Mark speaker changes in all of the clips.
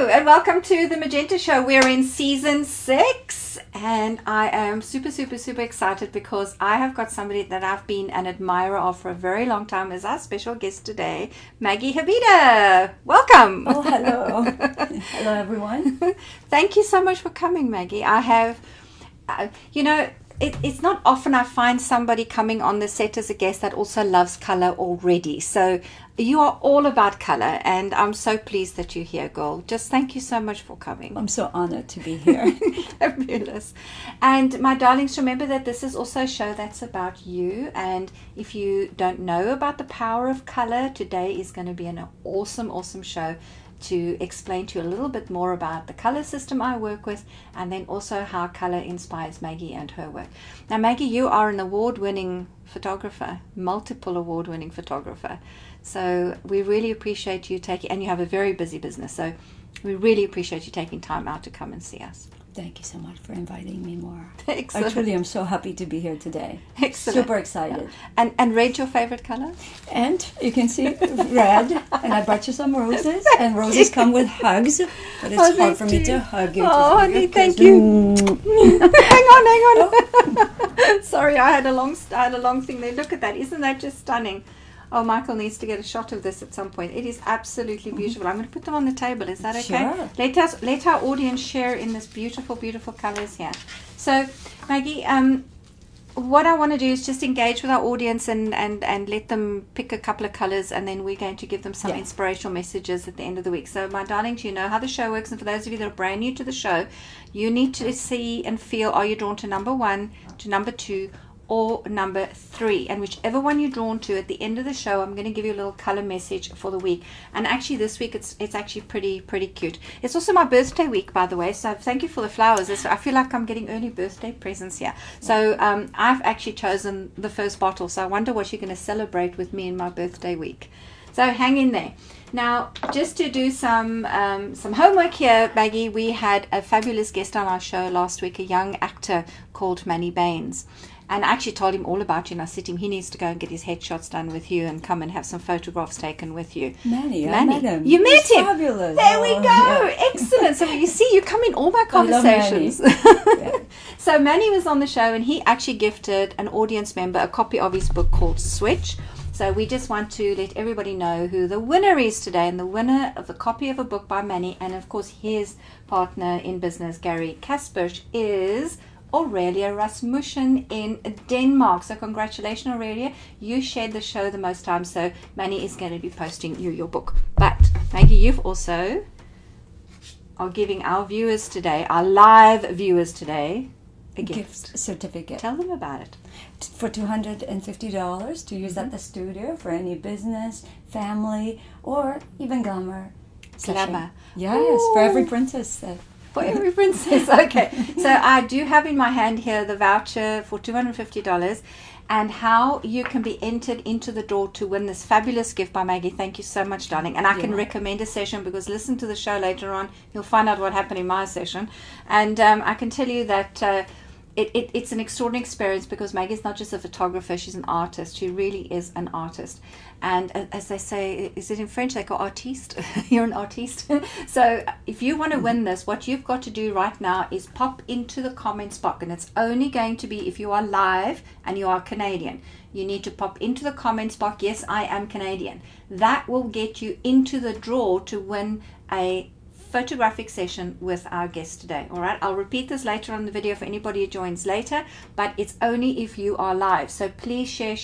Speaker 1: and welcome to the Magenta Show. We're in season 6, and I am super excited because I have got somebody that I've been an admirer of for a very long time as our special guest today, Maggie Habieda. Welcome.
Speaker 2: Oh, hello. Hello, everyone.
Speaker 1: Thank you so much for coming, Maggie. I have, it's not often I find somebody coming on the set as a guest that also loves color already. So you are all about color, and I'm so pleased that you're here, girl. Just thank you so much for coming.
Speaker 2: I'm so honored to be here.
Speaker 1: Fabulous. And my darlings, remember that this is also a show that's about you. And if you don't know about the power of color, today is going to be an awesome show to explain to you a little bit more about the color system I work with, and then also how color inspires Maggie and her work. Now, Maggie, you are an award-winning photographer, multiple award-winning photographer. So we really appreciate you taking, and you have a very busy business, so we really appreciate you taking time out to come and see us.
Speaker 2: Thank you so much for inviting me, Moira.
Speaker 1: Excellent.
Speaker 2: I truly am so happy to be here today.
Speaker 1: Excellent.
Speaker 2: Super excited.
Speaker 1: Yeah. And red, your favorite color?
Speaker 2: And you can see red, and I brought you some roses, and roses come with hugs, but it's hard for me to hug you.
Speaker 1: Oh, honey, thank you. Hang on. Oh. Sorry, I had a long thing there. Look at that. Isn't that just stunning? Oh, Michael needs to get a shot of this at some point. It is absolutely beautiful. I'm going to put them on the table. Is that okay?
Speaker 2: Sure.
Speaker 1: Let our audience share in this beautiful colors here. So, Maggie, what I want to do is just engage with our audience and let them pick a couple of colors, and then we're going to give them some inspirational messages at the end of the week. So, my darlings, you know how the show works, and for those of you that are brand new to the show, you need to see and feel, are you drawn to number 1, to number 2, or number 3, and whichever one you're drawn to, at the end of the show I'm going to give you a little color message for the week. And actually this week it's actually pretty cute. It's also my birthday week, by the way, so thank you for the flowers. I feel like I'm getting early birthday presents here. So I've actually chosen the first bottle, so I wonder what you're going to celebrate with me in my birthday week. So hang in there. Now, just to do some homework here, Maggie, we had a fabulous guest on our show last week, a young actor called Manny Baines. And I actually told him all about you, and I said to him, he needs to go and get his headshots done with you and come and have some photographs taken with you.
Speaker 2: Manny, I met him.
Speaker 1: You met him?
Speaker 2: Fabulous.
Speaker 1: There we go. Yeah. Excellent. So you see, you come in all my conversations. So Manny was on the show, and he actually gifted an audience member a copy of his book called Switch. So we just want to let everybody know who the winner is today, and the winner of the copy of a book by Manny, and of course his partner in business, Gary Kaspersch, is Aurelia Rasmussen in Denmark. So congratulations, Aurelia. You shared the show the most time, so Manny is going to be posting you your book. But Maggie, you've also are giving our viewers today, our live viewers today, a gift
Speaker 2: certificate.
Speaker 1: Tell them about it.
Speaker 2: For $250 to use at the studio for any business, family, or even glamour.
Speaker 1: Glamour.
Speaker 2: Yes,
Speaker 1: Ooh.
Speaker 2: for every princess.
Speaker 1: For every princess. Okay. So I do have in my hand here the voucher for $250 and how you can be entered into the draw to win this fabulous gift by Maggie. Thank you so much, darling. And I can recommend a session, because listen to the show later on. You'll find out what happened in my session. And I can tell you that it's an extraordinary experience, because Maggie's not just a photographer, she's an artist. She really is an artist. And as they say, is it in French, they call artiste? You're an artiste. So if you want to win this, what you've got to do right now is pop into the comments box, and it's only going to be if you are live and you are Canadian. You need to pop into the comments box, yes, I am Canadian. That will get you into the draw to win a photographic session with our guest today. All right, I'll repeat this later on the video for anybody who joins later, but it's only if you are live. So please share,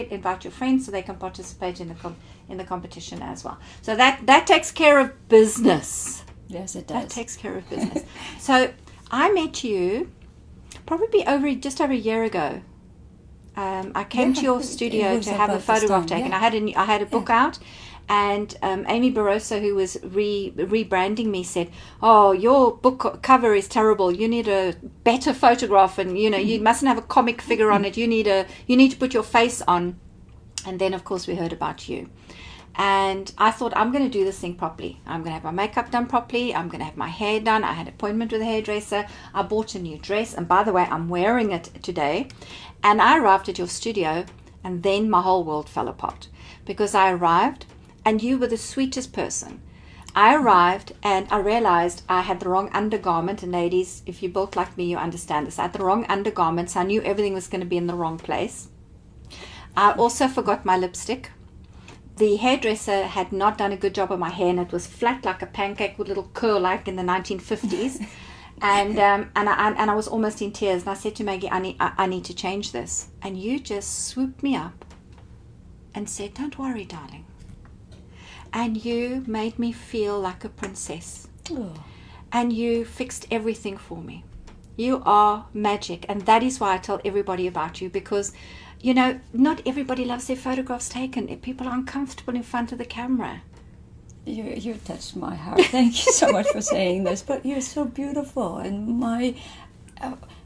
Speaker 1: invite your friends so they can participate in the competition as well. So that takes care of business.
Speaker 2: Yes, it does.
Speaker 1: That takes care of business. So I met you probably just over a year ago. I came to your studio to have a photograph taken. Yeah. I had a book out. And Amy Barroso, who was rebranding me, said, "Oh, your book cover is terrible. You need a better photograph, and you mustn't have a comic figure on it. You need to put your face on." And then, of course, we heard about you. And I thought, I'm going to do this thing properly. I'm going to have my makeup done properly. I'm going to have my hair done. I had an appointment with a hairdresser. I bought a new dress. And by the way, I'm wearing it today. And I arrived at your studio, and then my whole world fell apart, because I arrived and you were the sweetest person. I arrived and I realized I had the wrong undergarment. And ladies, if you built like me, you understand this. I had the wrong undergarments. I knew everything was going to be in the wrong place. I also forgot my lipstick. The hairdresser had not done a good job of my hair, and it was flat like a pancake with a little curl like in the 1950s. And I was almost in tears. And I said to Maggie, I need to change this. And you just swooped me up and said, don't worry, darling. And you made me feel like a princess.
Speaker 2: Oh.
Speaker 1: And you fixed everything for me. You are magic. And that is why I tell everybody about you, because, you know, not everybody loves their photographs taken. People are uncomfortable in front of the camera.
Speaker 2: You touched my heart. Thank you so much for saying this. But you're so beautiful. And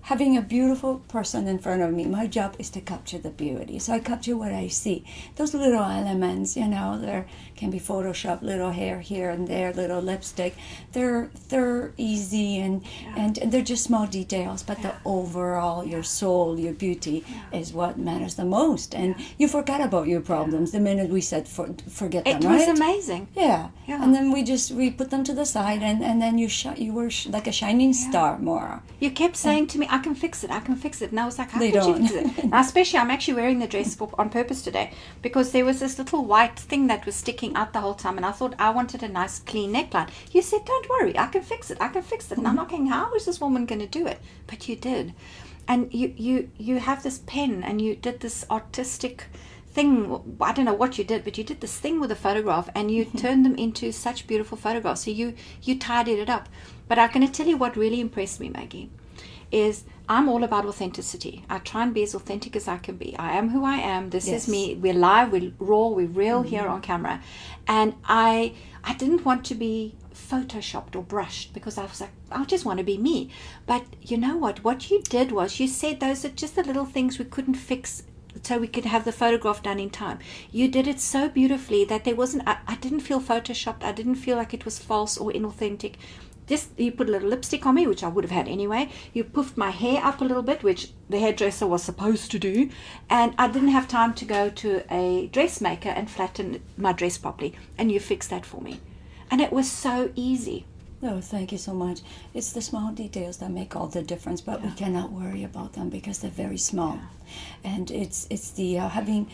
Speaker 2: having a beautiful person in front of me, my job is to capture the beauty. So I capture what I see. Those little elements, you know, there can be Photoshop, little hair here and there, little lipstick. They're easy and they're just small details. But the overall, your soul, your beauty is what matters the most. And you forgot about your problems the minute we said forget them, right?
Speaker 1: It was amazing.
Speaker 2: Yeah. And then we put them to the side, and then you were like a shining star, Moira.
Speaker 1: You kept saying to me, I can fix it. And I was like, how
Speaker 2: They
Speaker 1: could
Speaker 2: don't.
Speaker 1: you fix it? Now, especially, I'm actually wearing the dress on purpose today, because there was this little white thing that was sticking out the whole time, and I thought I wanted a nice clean neckline. You said, don't worry, I can fix it. And I'm thinking, how is this woman going to do it? But you did. And you have this pen, and you did this artistic thing. I don't know what you did, but you did this thing with a photograph, and you turned them into such beautiful photographs. So you tidied it up. But I'm going to tell you what really impressed me, Maggie, is I'm all about authenticity. I try and be as authentic as I can be. I am who I am. This is me. We're live, we're raw, we're real here on camera. And I didn't want to be photoshopped or brushed, because I was like, I just want to be me. But you know what you did was you said those are just the little things we couldn't fix so we could have the photograph done in time. You did it so beautifully that there wasn't, I didn't feel photoshopped. I didn't feel like it was false or inauthentic. Just, you put a little lipstick on me, which I would have had anyway. You puffed my hair up a little bit, which the hairdresser was supposed to do. And I didn't have time to go to a dressmaker and flatten my dress properly. And you fixed that for me. And it was so easy.
Speaker 2: Oh, thank you so much. It's the small details that make all the difference, but we cannot worry about them because they're very small. And it's the having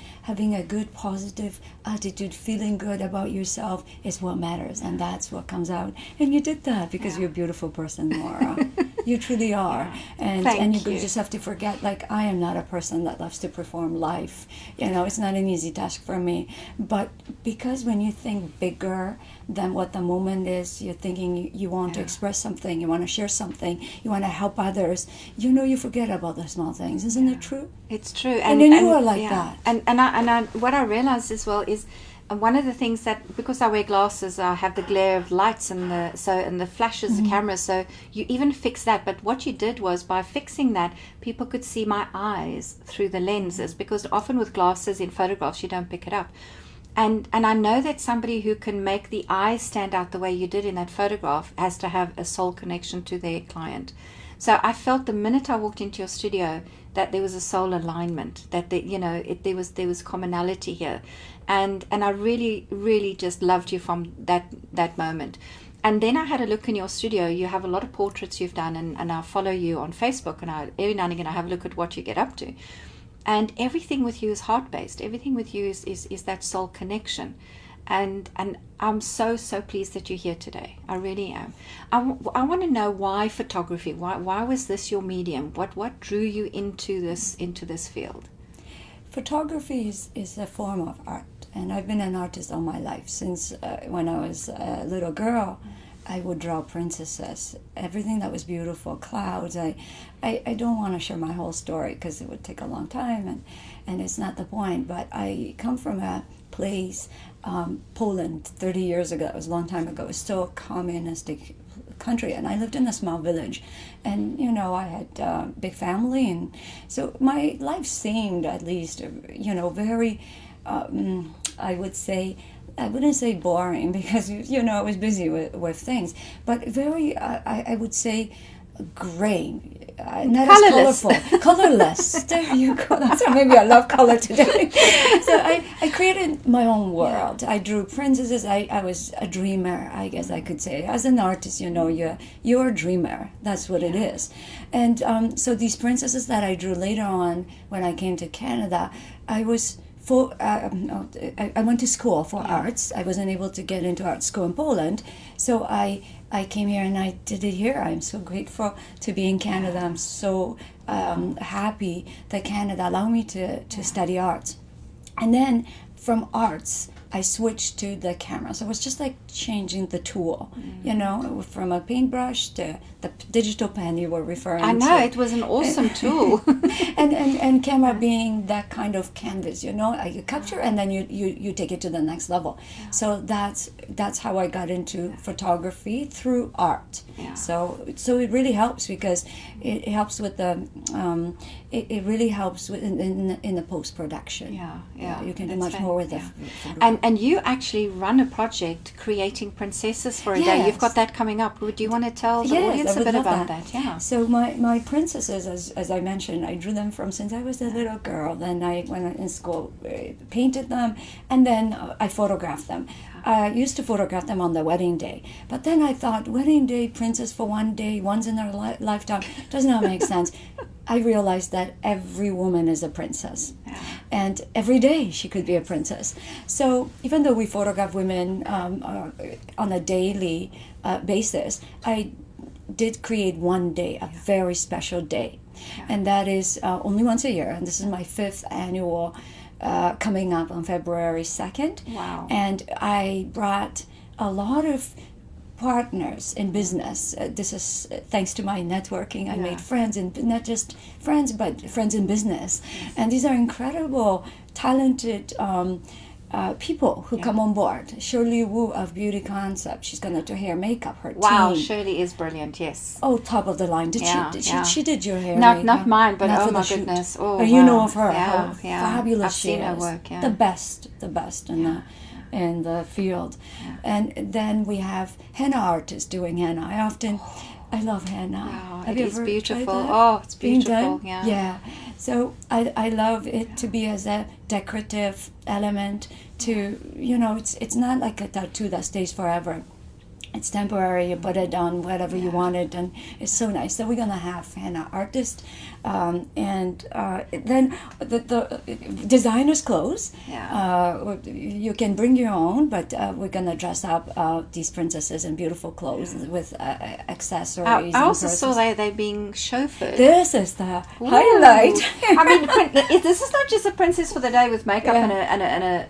Speaker 2: a good positive attitude, feeling good about yourself is what matters, and that's what comes out. And you did that because you're a beautiful person, Moira. You truly are. And you just have to forget, like, I am not a person that loves to perform life. You know, it's not an easy task for me. But because when you think bigger than what the moment is, you're thinking you want to express something, you want to share something, you want to help others, you forget about the small things. Isn't it true?
Speaker 1: It's true.
Speaker 2: And then you are like that.
Speaker 1: And I what I realized as well is one of the things that, because I wear glasses, I have the glare of lights and the flashes of cameras, so you even fix that. But what you did was, by fixing that, people could see my eyes through the lenses, because often with glasses in photographs you don't pick it up. And I know that somebody who can make the eyes stand out the way you did in that photograph has to have a soul connection to their client. So I felt the minute I walked into your studio that there was a soul alignment, that there was commonality here, and I really, really just loved you from that moment. And then I had a look in your studio. You have a lot of portraits you've done, and I follow you on Facebook, and every now and again I have a look at what you get up to. And everything with you is heart-based. Everything with you is that soul connection. And I'm so pleased that you're here today. I really am. I want to know why photography. Why was this your medium? What drew you into this field?
Speaker 2: Photography is a form of art, and I've been an artist all my life. Since when I was a little girl, I would draw princesses, everything that was beautiful, clouds. I don't want to share my whole story because it would take a long time, and it's not the point. But I come from a place, Poland, 30 years ago. It was a long time ago. It was still a communistic country, and I lived in a small village. And, I had a big family, and so my life seemed, at least, very, I would say, I wouldn't say boring, because, I was busy with things, but very, I would say, gray. Not as colorful, colorless. There you go. That's why maybe I love color today. So I created my own world. I drew princesses. I was a dreamer, I guess I could say. As an artist, you're a dreamer. That's what it is. And so these princesses that I drew later on when I came to Canada, I went to school for arts. I wasn't able to get into art school in Poland, so I came here and I did it here. I'm so grateful to be in Canada. I'm so happy that Canada allowed me to study arts. And then from arts, I switched to the camera. So it was just like changing the tool, from a paintbrush to the digital pen you were referring to.
Speaker 1: I know, it was an awesome tool.
Speaker 2: and camera being that kind of canvas, you capture and then you take it to the next level. Yeah. So that's how I got into photography through art. Yeah. So it really helps because it helps with the it really helps with in the post production.
Speaker 1: Yeah,
Speaker 2: you can do much more with it.
Speaker 1: And you actually run a project creating princesses for a day. You've got that coming up. Would you want to tell the audience a bit about that? Yeah.
Speaker 2: So my princesses, as I mentioned, I drew them from since I was a little girl. Then I went in school, painted them, and then I photographed them. I used to photograph them on the wedding day. But then I thought, wedding day, princess for one day, once in their lifetime, does not make sense. I realized that every woman is a princess. And every day she could be a princess. So even though we photograph women on a daily basis, I did create one day, a very special day. And that is only once a year. And this is my 5th annual coming up on February 2nd.
Speaker 1: Wow.
Speaker 2: And I brought a lot of partners in business. This is thanks to my networking. I made friends, and not just friends, but friends in business. Yes. And these are incredible, talented people who come on board. Shirley Wu of Beauty Concept. She's going to do hair, makeup. Her
Speaker 1: wow,
Speaker 2: team.
Speaker 1: Shirley is brilliant. Yes.
Speaker 2: Oh, top of the line. She did your hair?
Speaker 1: Not mine, but oh my goodness. Oh, wow.
Speaker 2: You know of her.
Speaker 1: Yeah,
Speaker 2: how fabulous
Speaker 1: I've
Speaker 2: she
Speaker 1: seen
Speaker 2: is.
Speaker 1: Her work. Yeah.
Speaker 2: The best in the field. And then we have henna artists doing henna. I love henna.
Speaker 1: Wow, it is beautiful. Oh, it's beautiful.
Speaker 2: Yeah. So I love it to be as a decorative element to, it's not like a tattoo that stays forever. It's temporary. You put it on whatever you want it, and it's so nice. So we're gonna have henna artists, and then the designer's clothes. You can bring your own, but we're gonna dress up these princesses in beautiful clothes with accessories.
Speaker 1: I also saw they being chauffeured.
Speaker 2: This is the highlight.
Speaker 1: I mean, this is not just a princess for the day with makeup and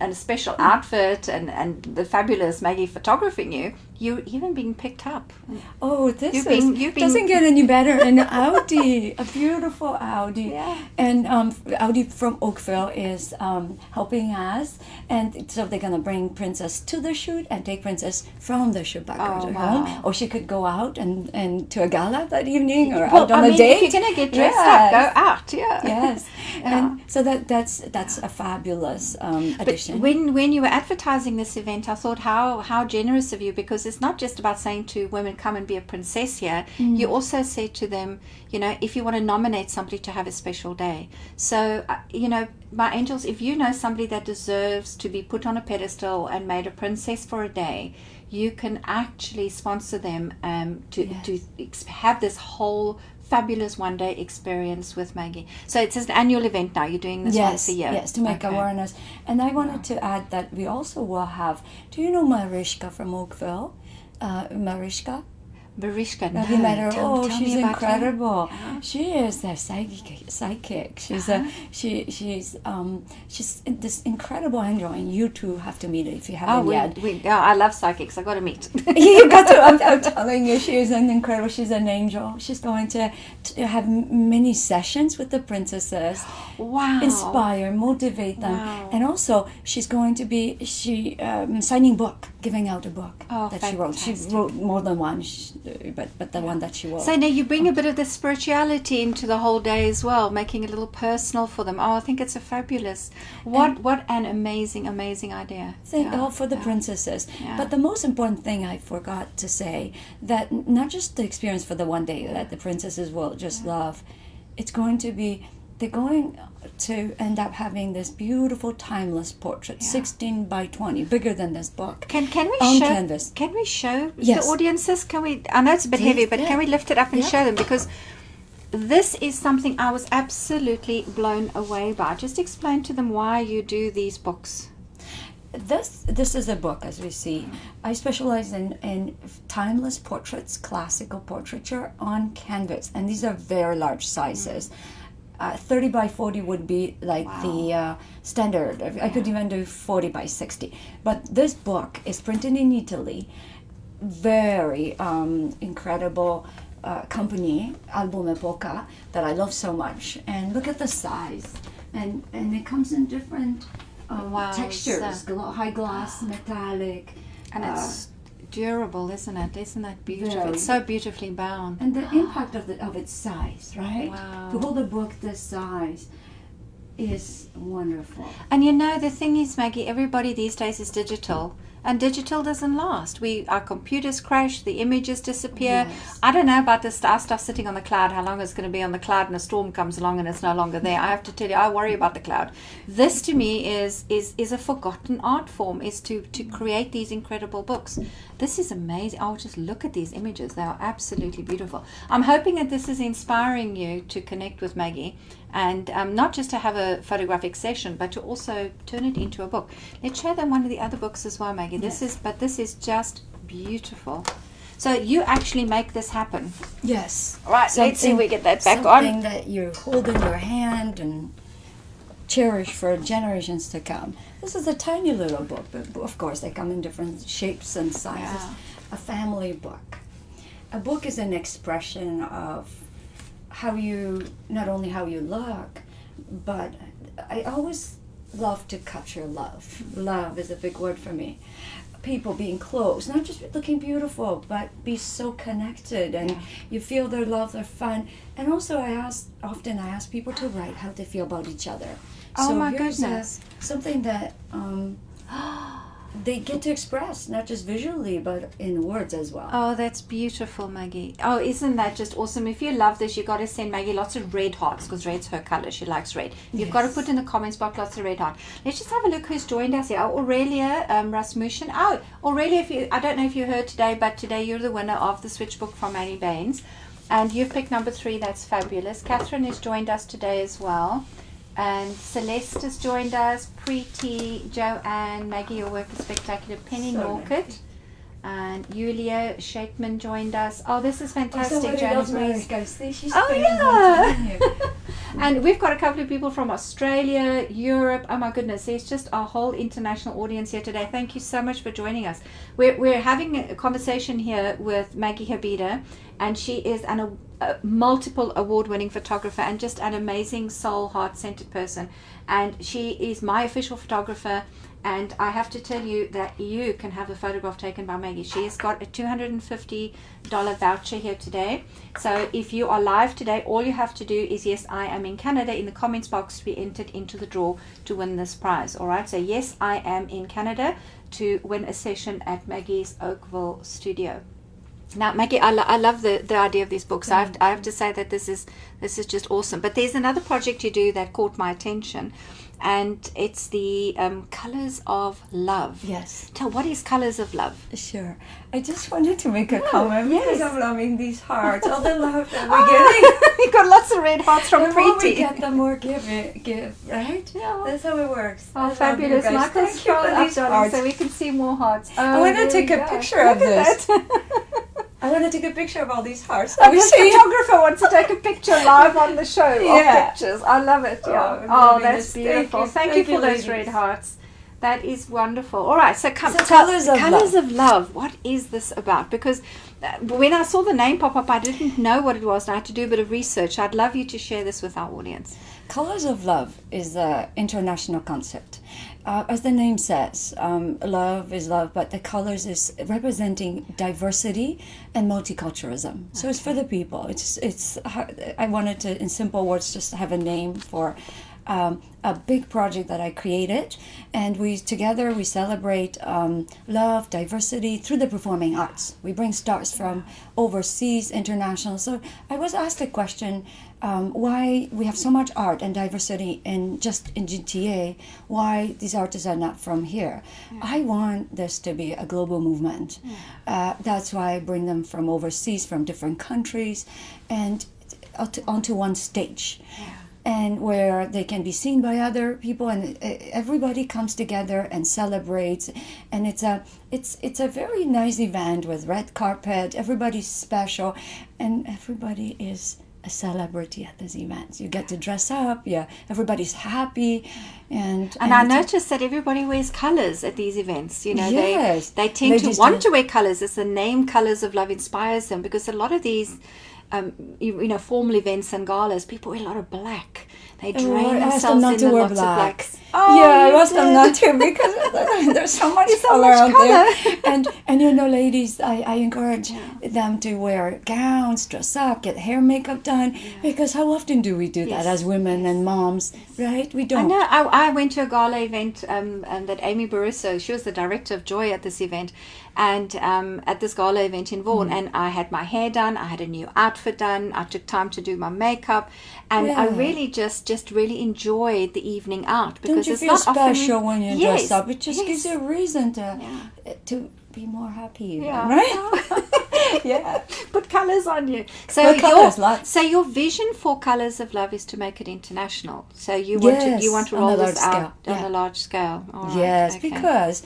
Speaker 1: a special outfit and the fabulous Maggie photographing you. You're even being picked up.
Speaker 2: Oh, doesn't get any better. An Audi, a beautiful Audi. Yeah. And Audi from Oakville is helping us. And so they're going to bring Princess to the shoot and take Princess from the shoot back to home. Or she could go out and to a gala that evening or out on a date.
Speaker 1: If you're going to get dressed up, go out. Yeah.
Speaker 2: Yes. And so that's a fabulous addition.
Speaker 1: But when you were advertising this event, I thought how generous of you, because it's not just about saying to women, come and be a princess here. You also say to them, if you want to nominate somebody to have a special day. So, my angels, if you know somebody that deserves to be put on a pedestal and made a princess for a day, you can actually sponsor them to have this whole fabulous one-day experience with Maggie. So it's an annual event now. You're doing this once a year.
Speaker 2: Yes, to make awareness. And I wanted to add that we also will have, do you know Mariska from Oakville? Mariska,
Speaker 1: no.
Speaker 2: Have you met her?
Speaker 1: Tell
Speaker 2: she's
Speaker 1: me
Speaker 2: incredible.
Speaker 1: Yeah.
Speaker 2: She is the psychic. She's this incredible angel, and you two have to meet her if you haven't yet.
Speaker 1: I love psychics. I got to meet.
Speaker 2: You got to. I'm telling you, she is an incredible. She's an angel. She's going to have many sessions with the princesses.
Speaker 1: Wow.
Speaker 2: Inspire, motivate them, and also she's going to be signing book, giving out a book that she wrote. She wrote more than one. but the one that she wore.
Speaker 1: So now you bring a bit of the spirituality into the whole day as well, making it a little personal for them. Oh, I think it's a fabulous. What an amazing idea.
Speaker 2: All for the princesses.
Speaker 1: Yeah.
Speaker 2: But the most important thing I forgot to say, that not just the experience for the one day that the princesses will just love, they're going to end up having this beautiful timeless portrait, 16 by 20, bigger than this book.
Speaker 1: Can we
Speaker 2: on
Speaker 1: show
Speaker 2: canvas.
Speaker 1: Can we show
Speaker 2: Yes.
Speaker 1: the audiences? Can we? I know it's a bit heavy, but can we lift it up and show them? Because this is something I was absolutely blown away by. Just explain to them why you do these books.
Speaker 2: This is a book, as we see. I specialize in timeless portraits, classical portraiture on canvas, and these are very large sizes. 30 by 40 would be like the standard. I could even do 40 by 60. But this book is printed in Italy. Very incredible company, Album Epoca, that I love so much. And look at the size. And it comes in different textures, high gloss, metallic.
Speaker 1: And it's durable, isn't it? Isn't that beautiful?
Speaker 2: Very.
Speaker 1: It's so beautifully bound.
Speaker 2: And the impact of its size, right?
Speaker 1: Wow.
Speaker 2: To hold a book this size is wonderful.
Speaker 1: And you know, the thing is, Maggie, everybody these days is digital. And digital doesn't last. Our computers crash, the images disappear.
Speaker 2: Yes.
Speaker 1: I don't know about our stuff sitting on the cloud, how long it's going to be on the cloud and a storm comes along and it's no longer there. I have to tell you, I worry about the cloud. This to me is a forgotten art form, is to create these incredible books. This is amazing. Oh, just look at these images. They are absolutely beautiful. I'm hoping that this is inspiring you to connect with Maggie, and not just to have a photographic session, but to also turn it into a book. Let's show them one of the other books as well, Maggie. This is just beautiful. So you actually make this happen.
Speaker 2: Yes.
Speaker 1: Right, let's see if we get that back on.
Speaker 2: Something that you hold in your hand and cherish for generations to come. This is a tiny little book, but of course they come in different shapes and sizes.
Speaker 1: Yeah.
Speaker 2: A family book. A book is an expression of not only how you look, but I always love to capture love. Love is a big word for me. People being close, not just looking beautiful, but be so connected, and you feel their love, their fun. And also I ask people to write how they feel about each other.
Speaker 1: Oh,
Speaker 2: so
Speaker 1: my
Speaker 2: here's
Speaker 1: goodness.
Speaker 2: something that they get to express, not just visually, but in words as well.
Speaker 1: Oh, that's beautiful, Maggie. Oh, isn't that just awesome? If you love this, you've got to send Maggie lots of red hearts, because red's her color. She likes red. You've got to put in the comments box lots of red heart. Let's just have a look who's joined us here. Oh, Aurelia Rasmussen. Oh, Aurelia, I don't know if you heard today, but today you're the winner of the Switch book from Annie Baines. And you've picked number 3. That's fabulous. Catherine has joined us today as well. And Celeste has joined us, Preeti, Joanne, Maggie, your work is spectacular, Penny Norkett, and Yulia Shakeman joined us. Oh, this is fantastic, Janice. Oh, yeah. And we've got a couple of people from Australia, Europe. Oh, my goodness, there's just a whole international audience here today. Thank you so much for joining us. We're having a conversation here with Maggie Habieda, and she is a multiple award-winning photographer and just an amazing soul, heart-centered person. And she is my official photographer, and I have to tell you that you can have a photograph taken by Maggie. She has got a $250 voucher here today. So if you are live today, all you have to do is, yes, I am in Canada, in the comments box to be entered into the draw to win this prize. All right, so yes, I am in Canada to win a session at Maggie's Oakville studio. Now, Maggie, I love the idea of these books. I have to say that this is just awesome. But there's another project you do that caught my attention, and it's the Colors of Love.
Speaker 2: Yes.
Speaker 1: What is Colors of Love?
Speaker 2: Sure. I just wanted to make a comment because I'm loving these hearts. All the love that we're getting.
Speaker 1: You got lots of red hearts from
Speaker 2: The more we
Speaker 1: Preeti.
Speaker 2: get, the more give, right?
Speaker 1: Yeah.
Speaker 2: That's how it works.
Speaker 1: Oh,
Speaker 2: I
Speaker 1: fabulous.
Speaker 2: love you guys.
Speaker 1: Michael,
Speaker 2: Thank you
Speaker 1: scroll
Speaker 2: for
Speaker 1: up,
Speaker 2: these
Speaker 1: darling,
Speaker 2: hearts.
Speaker 1: so we can see more hearts.
Speaker 2: I want to
Speaker 1: there
Speaker 2: take
Speaker 1: we
Speaker 2: a
Speaker 1: go.
Speaker 2: picture of
Speaker 1: Look at
Speaker 2: this.
Speaker 1: that.
Speaker 2: I want to take a picture of all these hearts.
Speaker 1: Oh, the photographer wants to take a picture live on the show of pictures. I love it. Yeah. Oh, that's beautiful. Thank you for those red hearts. That is wonderful. All right, so
Speaker 2: Colors of
Speaker 1: Love. What is this about? Because when I saw the name pop up, I didn't know what it was. And I had to do a bit of research. I'd love you to share this with our audience.
Speaker 2: Colors of Love is an international concept. As the name says, love is love, but the colors is representing diversity and multiculturalism. So it's for the people. It's. I wanted to, in simple words, just have a name for a big project that I created, and we celebrate love, diversity through the performing arts. We bring stars from overseas, international. So I was asked a question, why we have so much art and diversity in GTA, why these artists are not from here. I want this to be a global movement. That's why I bring them from overseas, from different countries, and onto one stage. And where they can be seen by other people, and everybody comes together and celebrates, and it's a very nice event with red carpet. Everybody's special, and everybody is a celebrity at this event. You get to dress up, everybody's happy, and
Speaker 1: I noticed that everybody wears colors at these events. You know,
Speaker 2: yes,
Speaker 1: they tend to want to wear colors. It's the name Colors of Love inspires them, because a lot of these formal events and galas, people wear a lot of black. They drain themselves in lots of blacks.
Speaker 2: I asked them not to, because there's so much color out there. And ladies, I encourage them to wear gowns, dress up, get hair, makeup done, because how often do we do that as women and moms, right? We don't.
Speaker 1: I know. I went to a gala event and that Amy Barroso, she was the director of Joy at this event, and at this gala event in Vaughan, and I had my hair done, I had a new outfit done, I took time to do my makeup, and I really just really enjoyed the evening out, because
Speaker 2: don't you
Speaker 1: it's
Speaker 2: feel
Speaker 1: not
Speaker 2: special
Speaker 1: often,
Speaker 2: when you dress up? It just gives you a reason to be more happy, right?
Speaker 1: Put colors on you. So your vision for Colors of Love is to make it international. So you want to roll this out on a large scale. All right,
Speaker 2: yes,
Speaker 1: okay.
Speaker 2: Because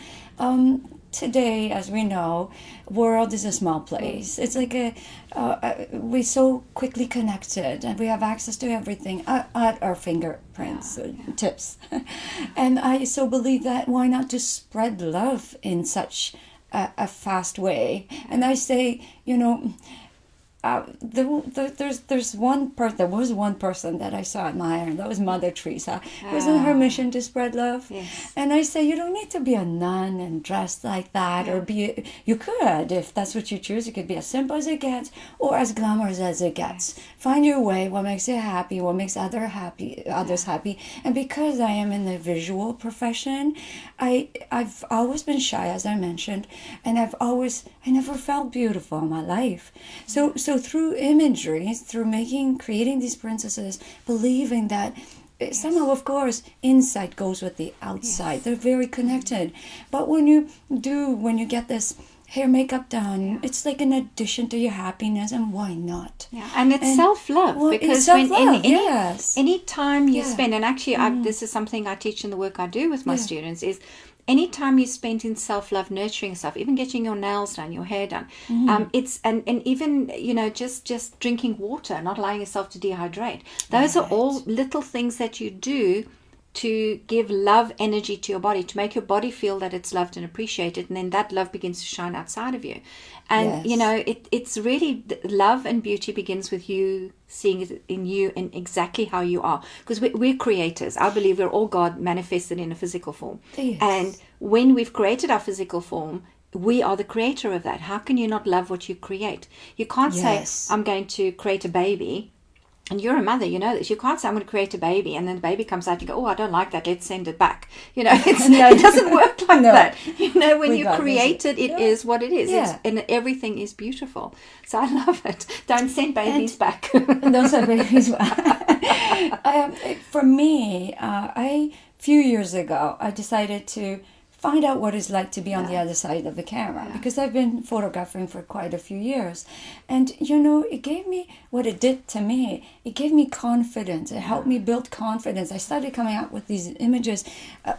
Speaker 2: today, as we know, world is a small place. It's like we're so quickly connected, and we have access to everything at our fingerprints, tips. And I so believe that why not just spread love in such a fast way? And I say, there was one person that I saw admire, and that was Mother Teresa. Wasn't her mission to spread love?
Speaker 1: Yes.
Speaker 2: And I say, you don't need to be a nun and dress like that, or you could, if that's what you choose. You could be as simple as it gets, or as glamorous as it gets. Find your way, what makes you happy, what makes others happy. And because I am in the visual profession, I've always been shy, as I mentioned, and I never felt beautiful in my life. So through imagery, through creating these princesses, believing that somehow, of course, inside goes with the outside. They're very connected. But when you get this hair, makeup done, it's like an addition to your happiness, and why not?
Speaker 1: And it's self-love, because any time you spend, and actually this is something I teach in the work I do with my students, is any time you spend in self-love, nurturing yourself, even getting your nails done, your hair done, it's and even just drinking water, not allowing yourself to dehydrate. Those are all little things that you do to give love energy to your body, to make your body feel that it's loved and appreciated, and then that love begins to shine outside of you. And it's really, love and beauty begins with you seeing it in you and exactly how you are, because we're creators. I believe we're all God manifested in a physical form. And when we've created our physical form, we are the creator of that. How can you not love what you create? You can't say, I'm going to create a baby. And you're a mother, you know this. You can't say, I'm going to create a baby, and then the baby comes out and you go, I don't like that, let's send it back. It doesn't work like that. When you create it, it is what it is. And everything is beautiful. So I love it. Don't send babies back.
Speaker 2: Don't send babies back. For me, a few years ago, I decided to find out what it's like to be on the other side of the camera, because I've been photographing for quite a few years, and it gave me what it did to me. It gave me confidence. It helped me build confidence. I started coming out with these images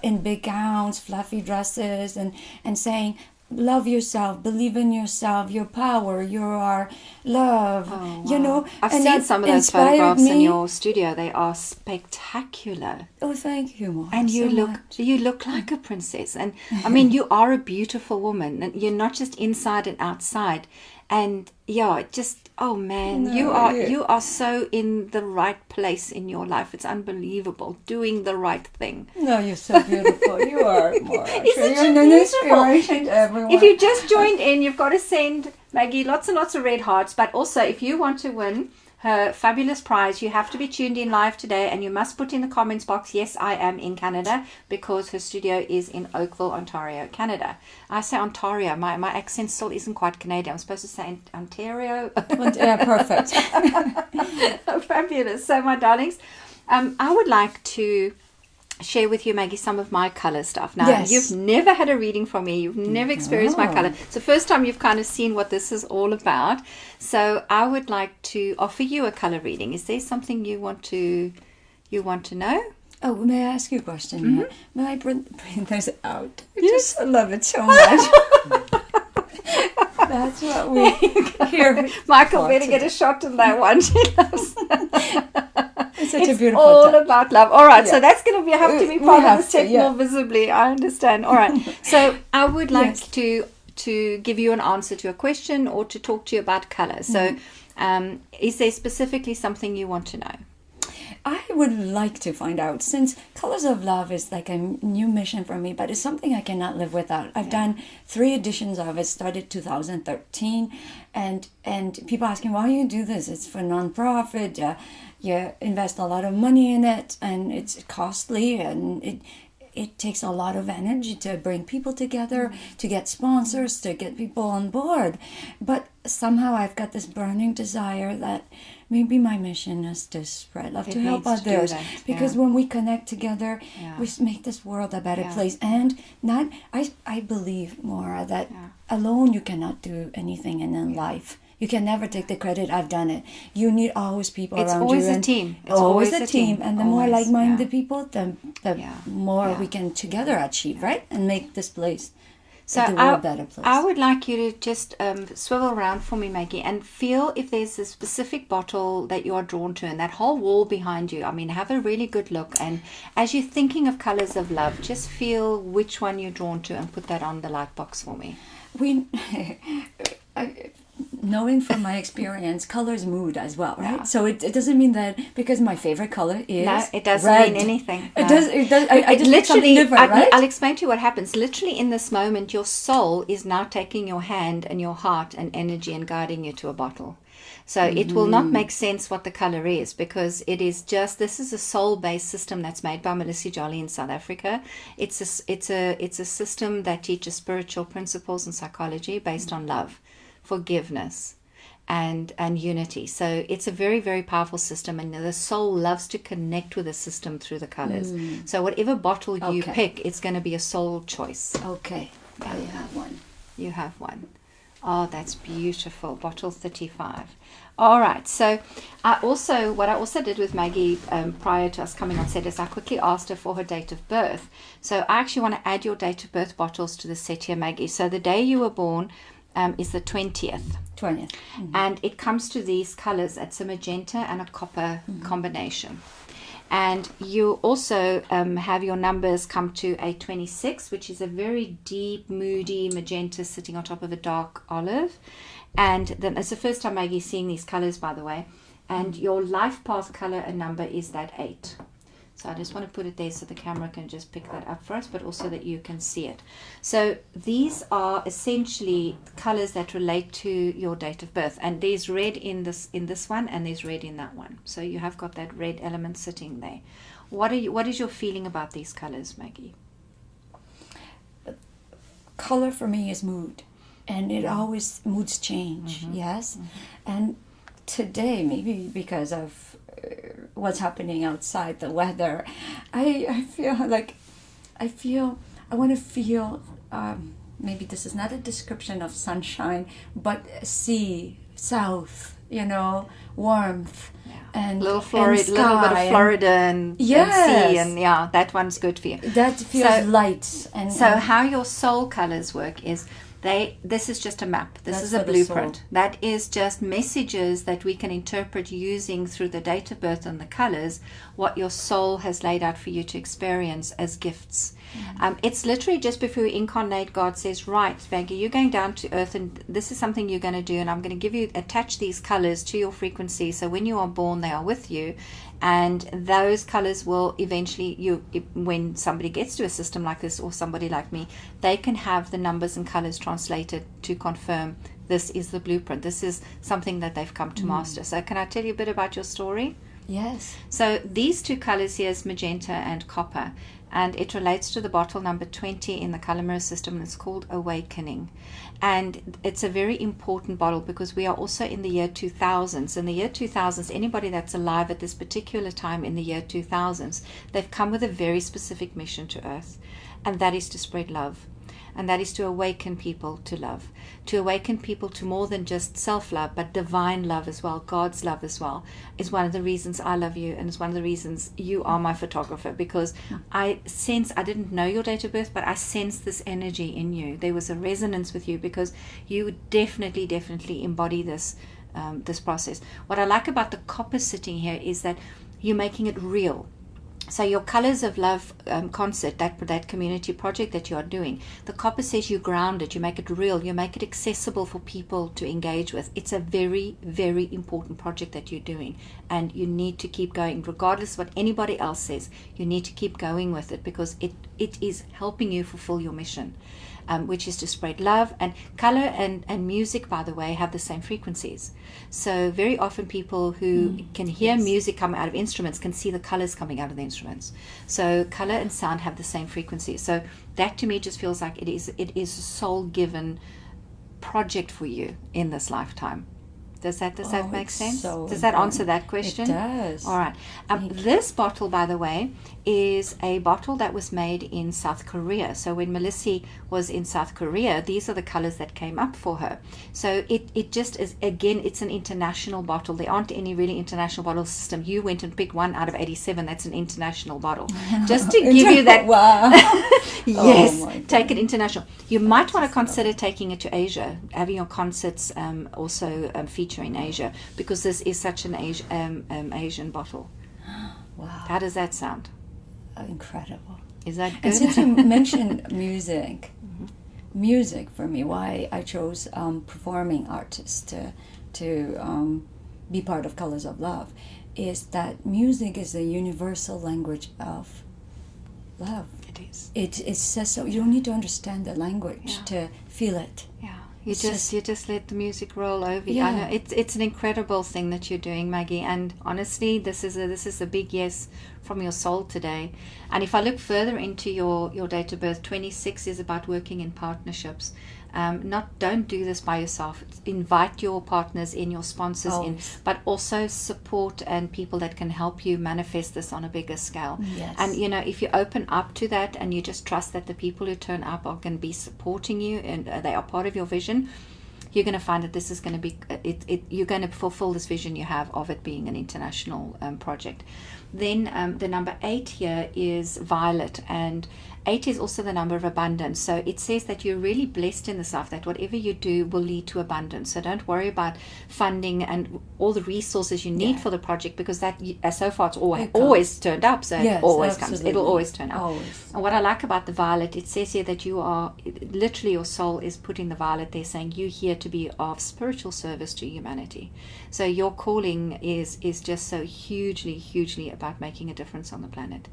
Speaker 2: in big gowns, fluffy dresses, and saying, love yourself, believe in yourself, your power, your love.
Speaker 1: I've seen some of those photographs in your studio. They are spectacular.
Speaker 2: Oh, thank you, Moira.
Speaker 1: And you look like a princess. And I mean, you are a beautiful woman, and you're not just inside and outside. And yeah, just, oh man,
Speaker 2: No,
Speaker 1: you are so in the right place in your life. It's unbelievable, doing the right thing.
Speaker 2: No, you're so beautiful. You are, Moira.
Speaker 1: Isn't
Speaker 2: You're
Speaker 1: she
Speaker 2: an inspiration
Speaker 1: beautiful?
Speaker 2: to everyone.
Speaker 1: If you just joined in, you've got to send Maggie lots and lots of red hearts. But also, if you want to win her fabulous prize, you have to be tuned in live today, and you must put in the comments box, yes, I am in Canada, because her studio is in Oakville, Ontario, Canada. I say Ontario. My accent still isn't quite Canadian. I'm supposed to say Ontario.
Speaker 2: Yeah, perfect.
Speaker 1: Fabulous. So, my darlings, I would like to share with you, Maggie, some of my color stuff. Now,
Speaker 2: Yes.
Speaker 1: you've never had a reading from me. You've never experienced my
Speaker 2: No.
Speaker 1: color. It's the first time you've kind of seen what this is all about. So I would like to offer you a color reading. Is there something you want to know?
Speaker 2: Oh, may I ask you a question?
Speaker 1: Mm-hmm.
Speaker 2: Yeah? May I bring this out? I just love it so much. That's what we hear.
Speaker 1: Michael
Speaker 2: for
Speaker 1: better get a shot in that one. She loves
Speaker 2: It's such a
Speaker 1: it's
Speaker 2: beautiful
Speaker 1: all
Speaker 2: touch.
Speaker 1: about love. All right, so
Speaker 2: Yeah.
Speaker 1: that's going to have to be
Speaker 2: We
Speaker 1: part of
Speaker 2: have
Speaker 1: this tech
Speaker 2: to, yeah.
Speaker 1: more visibly. I understand. All right, so I would like
Speaker 2: Yes.
Speaker 1: to give you an answer to a question or to talk to you about color. So, is there specifically something you want to know?
Speaker 2: I would like to find out, since Colors of Love is like a new mission for me, but it's something I cannot live without. I've done 3 editions of it, started 2013, and people asking, why you do this? It's for non-profit, you invest a lot of money in it, and it's costly, and it takes a lot of energy to bring people together, to get sponsors, to get people on board. But somehow I've got this burning desire that maybe my mission is to spread love, to help
Speaker 1: needs to do
Speaker 2: others.
Speaker 1: that,
Speaker 2: Because
Speaker 1: yeah.
Speaker 2: when we connect together,
Speaker 1: Yeah.
Speaker 2: we make this world a better
Speaker 1: Yeah.
Speaker 2: place. And I believe, Moira, that
Speaker 1: Yeah.
Speaker 2: alone you cannot do anything in life. You can never take the credit. I've done it. You need always people
Speaker 1: It's
Speaker 2: around
Speaker 1: always
Speaker 2: you.
Speaker 1: a
Speaker 2: and
Speaker 1: team. It's
Speaker 2: always
Speaker 1: always
Speaker 2: a
Speaker 1: a
Speaker 2: team.
Speaker 1: team.
Speaker 2: And the more
Speaker 1: Always,
Speaker 2: like-minded
Speaker 1: yeah.
Speaker 2: people, the
Speaker 1: Yeah.
Speaker 2: more
Speaker 1: Yeah.
Speaker 2: we can together achieve, right? And make this place,
Speaker 1: So
Speaker 2: the world, a better place.
Speaker 1: I would like you to just swivel around for me, Maggie, and feel if there's a specific bottle that you are drawn to, and that whole wall behind you. I mean, have a really good look, and as you're thinking of colors of love, just feel which one you're drawn to, and put that on the light box for me.
Speaker 2: Knowing from my experience, colors mood as well, right?
Speaker 1: Yeah.
Speaker 2: So it doesn't mean that because my favorite color is
Speaker 1: No, it doesn't
Speaker 2: red.
Speaker 1: mean anything.
Speaker 2: It
Speaker 1: No.
Speaker 2: does. It does. I just picked something different, right?
Speaker 1: I'll explain to you what happens. Literally, in this moment, your soul is now taking your hand and your heart and energy and guiding you to a bottle. So it will not make sense what the color is, because it is just, this is a soul-based system that's made by Melissa Jolly in South Africa. It's a system that teaches spiritual principles and psychology based on love, forgiveness, and unity. So it's a very, very powerful system, and the soul loves to connect with the system through the colors. So whatever bottle you
Speaker 2: Okay.
Speaker 1: pick, it's going to be a soul choice.
Speaker 2: Okay, I have one.
Speaker 1: You have one. Oh, that's beautiful. Bottle 35. All right. So what I also did with Maggie prior to us coming on set is I quickly asked her for her date of birth. So I actually want to add your date of birth bottles to the set here, Maggie. So the day you were born is the 20th.
Speaker 2: 20th.
Speaker 1: And it comes to these colors. It's a magenta and a copper combination. And you also have your numbers come to a 26, which is a very deep, moody magenta sitting on top of a dark olive. And then it's the first time Maggie's seeing these colors, by the way. And your life path color and number is that 8. So I just want to put it there so the camera can just pick that up for us, but also that you can see it. So these are essentially colors that relate to your date of birth. And there's red in this one, and there's red in that one. So you have got that red element sitting there. What is your feeling about these colors, Maggie?
Speaker 2: Color for me is mood, and it always moods change. Yes, and today maybe because of what's happening outside, the weather, I feel like I want to feel maybe this is not a description of sunshine, but sea, south, warmth, and
Speaker 1: little Florida,
Speaker 2: and
Speaker 1: little bit of
Speaker 2: sky,
Speaker 1: Florida and sea, and yeah, that one's good for you.
Speaker 2: that feels light. And
Speaker 1: So how your soul colors work is this is just a map. This
Speaker 2: That's
Speaker 1: is a
Speaker 2: for the
Speaker 1: blueprint.
Speaker 2: soul.
Speaker 1: That is just messages that we can interpret using through the date of birth and the colors, what your soul has laid out for you to experience as gifts. It's literally just before you incarnate, God says, right, Maggie, you're going down to earth, and this is something you're going to do, and I'm going to attach these colors to your frequency, so when you are born, they are with you, and those colors will eventually, when somebody gets to a system like this, or somebody like me, they can have the numbers and colors translated to confirm this is the blueprint. This is something that they've come to master. So can I tell you a bit about your story?
Speaker 2: Yes.
Speaker 1: So these two colors here is magenta and copper, and it relates to the bottle number 20 in the color mirror system, and it's called Awakening. And it's a very important bottle because we are also in the year 2000s. In the year 2000s, anybody that's alive at this particular time in the year 2000s, they've come with a very specific mission to earth, and that is to spread love. And that is to awaken people to love, to awaken people to more than just self-love, but divine love as well, God's love as well, is one of the reasons I love you, and it's one of the reasons you are my photographer, because I didn't know your date of birth, but I sense this energy in you. There was a resonance with you because you definitely embody this process. What I like about the copper sitting here is that you're making it real. So your Colors of Love concert, that community project that you are doing, the copper says you ground it, you make it real, you make it accessible for people to engage with. It's a very, very important project that you're doing, and you need to keep going. Regardless of what anybody else says, you need to keep going with it because it is helping you fulfill your mission. Which is to spread love. And color and music, by the way, have the same frequencies. So very often people who can hear music come out of instruments can see the colors coming out of the instruments. So color and sound have the same frequency. So that to me just feels like it is a soul-given project for you in this lifetime. Does that make sense? Does that answer that question?
Speaker 2: It does.
Speaker 1: All right. This bottle, by the way, is a bottle that was made in South Korea. So when Melissa was in South Korea, these are the colors that came up for her. So it just is, again, it's an international bottle. There aren't any really international bottle system. You went and picked one out of 87. That's an international bottle. Just to give you that.
Speaker 2: Wow.
Speaker 1: Yes, take it international. You might want to consider taking it to Asia, having your concerts also feature in Asia, because this is such an Asian bottle.
Speaker 2: Wow.
Speaker 1: How does that sound?
Speaker 2: Incredible.
Speaker 1: Is that good?
Speaker 2: And since you mentioned music, music for me, why I chose performing artists to be part of Colors of Love, is that music is a universal language of love.
Speaker 1: It is.
Speaker 2: It says so. You don't need to understand the language to feel it.
Speaker 1: Yeah. You just let the music roll over you.
Speaker 2: Yeah.
Speaker 1: I know it's an incredible thing that you're doing, Maggie. And honestly, this is a big yes from your soul today. And if I look further into your date of birth, 26 is about working in partnerships. Don't do this by yourself. Invite your partners in, your sponsors in, but also support and people that can help you manifest this on a bigger scale.
Speaker 2: Yes.
Speaker 1: And if you open up to that and you just trust that the people who turn up are going to be supporting you and they are part of your vision, you're going to find that this is going to be you're going to fulfill this vision you have of it being an international project. Then the number 8 here is violet, and 8 is also the number of abundance. So it says that you're really blessed in this life, that whatever you do will lead to abundance. So don't worry about funding and all the resources you need for the project, because that so far it's always turned up. So it always comes. It'll always turn up.
Speaker 2: Always.
Speaker 1: And what I like about the violet, it says here that you are literally, your soul is putting the violet there, saying you're here to be of spiritual service to humanity. So your calling is just so hugely about making a difference on the planet.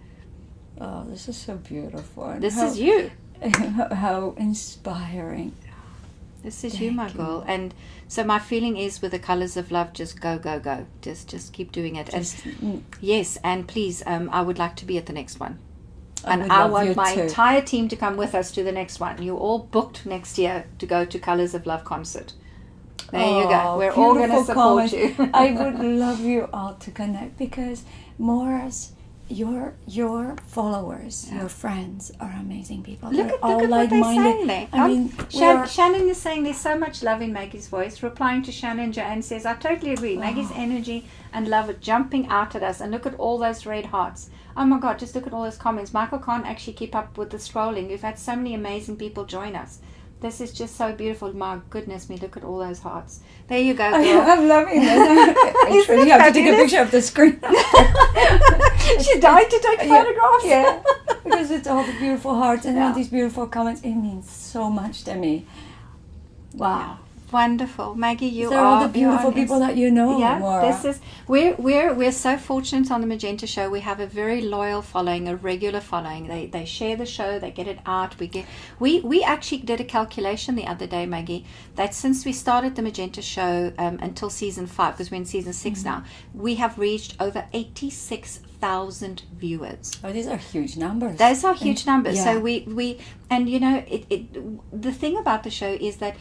Speaker 2: Oh, this is so beautiful. And
Speaker 1: this is you.
Speaker 2: How inspiring.
Speaker 1: This is you, my girl. And so my feeling is, with the Colors of Love, just go. Just keep doing it. Yes, and please, I would like to be at the next one. And I want my entire team to come with us to the next one. You're all booked next year to go to Colors of Love concert. There you go. We're all going to support you.
Speaker 2: I would love you all to connect, because Moira's, your followers, your friends are amazing people.
Speaker 1: Look at what they're saying there.
Speaker 2: I mean,
Speaker 1: Shannon is saying there's so much love in Maggie's voice. Replying to Shannon, Joanne says, I totally agree. Maggie's energy and love are jumping out at us. And look at all those red hearts. Oh my God, just look at all those comments. Michael can't actually keep up with the scrolling. We've had so many amazing people join us. This is just so beautiful. My goodness me, look at all those hearts. There you go, girl.
Speaker 2: I'm loving this. I truly have to take a picture of the screen.
Speaker 1: She died to take photographs.
Speaker 2: Yeah. because it's all the beautiful hearts and all
Speaker 1: Yeah.
Speaker 2: these beautiful comments. It means so much to me. Wow.
Speaker 1: Wonderful, Maggie. You
Speaker 2: They're
Speaker 1: are
Speaker 2: all the beautiful people that you know,
Speaker 1: Yeah,
Speaker 2: Moira.
Speaker 1: this is we're so fortunate on the Magenta show. We have a very loyal following, a regular following. They share the show, they get it out. We actually did a calculation the other day, Maggie, that since we started the Magenta show until season 5, because we're in season 6 now, we have reached over 86,000 viewers.
Speaker 2: Oh, these are huge numbers.
Speaker 1: Those are huge numbers.
Speaker 2: Yeah.
Speaker 1: So we and you know the thing about the show is that.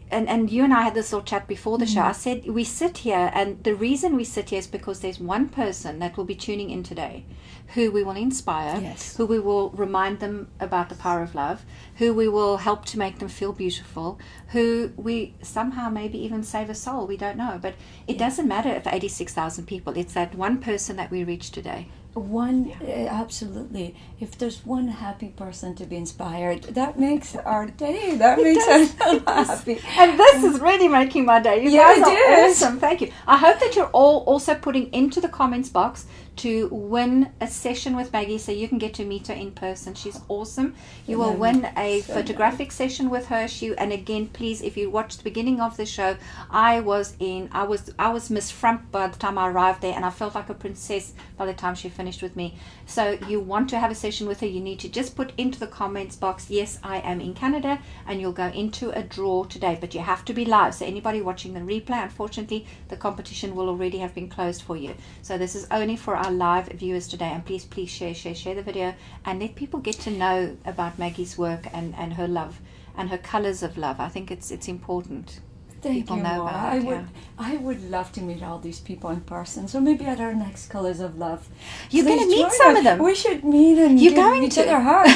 Speaker 1: And you and I had this little chat before the show. I said we sit here, and the reason we sit here is because there's one person that will be tuning in today who we will inspire,
Speaker 2: Yes.
Speaker 1: who we will remind them about the power of love, who we will help to make them feel beautiful, who we somehow maybe even save a soul. We don't know. But it doesn't matter if 86,000 people. It's that one person that we reach today.
Speaker 2: Absolutely. If there's one happy person to be inspired, that makes our day. That makes us happy.
Speaker 1: And this is really making my day. You
Speaker 2: Yeah,
Speaker 1: guys
Speaker 2: it
Speaker 1: are
Speaker 2: is.
Speaker 1: awesome. Thank you. I hope that you're all also putting into the comments box to win a session with Maggie so you can get to meet her in person. She's awesome. You will win a photographic session with her. And again, please, if you watched the beginning of the show, I was Miss Frump by the time I arrived there, and I felt like a princess by the time she finished with me. So you want to have a session with her, you need to just put into the comments box, yes, I am in Canada, and you'll go into a draw today. But you have to be live. So anybody watching the replay, unfortunately, the competition will already have been closed for you. So this is only for our live viewers today. And please share the video and let people get to know about Maggie's work and her love and her colors of love. I think it's important.
Speaker 2: Thank
Speaker 1: People
Speaker 2: you,
Speaker 1: know
Speaker 2: Moira.
Speaker 1: about it,
Speaker 2: I would love to meet all these people in person. So maybe at our next Colors of Love,
Speaker 1: You're going to
Speaker 2: please
Speaker 1: meet
Speaker 2: join
Speaker 1: some
Speaker 2: us.
Speaker 1: of them.
Speaker 2: We should meet and
Speaker 1: You're
Speaker 2: give
Speaker 1: going
Speaker 2: each
Speaker 1: to.
Speaker 2: other a hug.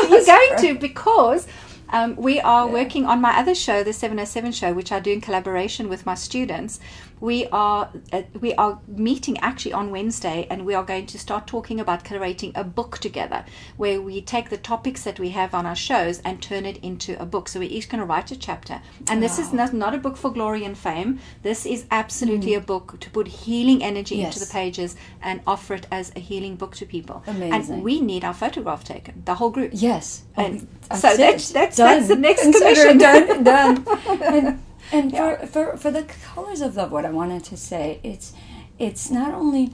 Speaker 1: You're going to, because we are working on my other show, the 707 show, which I do in collaboration with my students. We are meeting actually on Wednesday, and we are going to start talking about creating a book together, where we take the topics that we have on our shows and turn it into a book. So we're each going to write a chapter, and this is not a book for glory and fame. This is absolutely a book to put healing energy into the pages and offer it as a healing book to people.
Speaker 2: Amazing.
Speaker 1: And we need our photograph taken, the whole group.
Speaker 2: Yes.
Speaker 1: And
Speaker 2: That's
Speaker 1: so
Speaker 2: it.
Speaker 1: that's the next
Speaker 2: Consider
Speaker 1: commission.
Speaker 2: it done. And for the Colors of Love, what I wanted to say, it's not only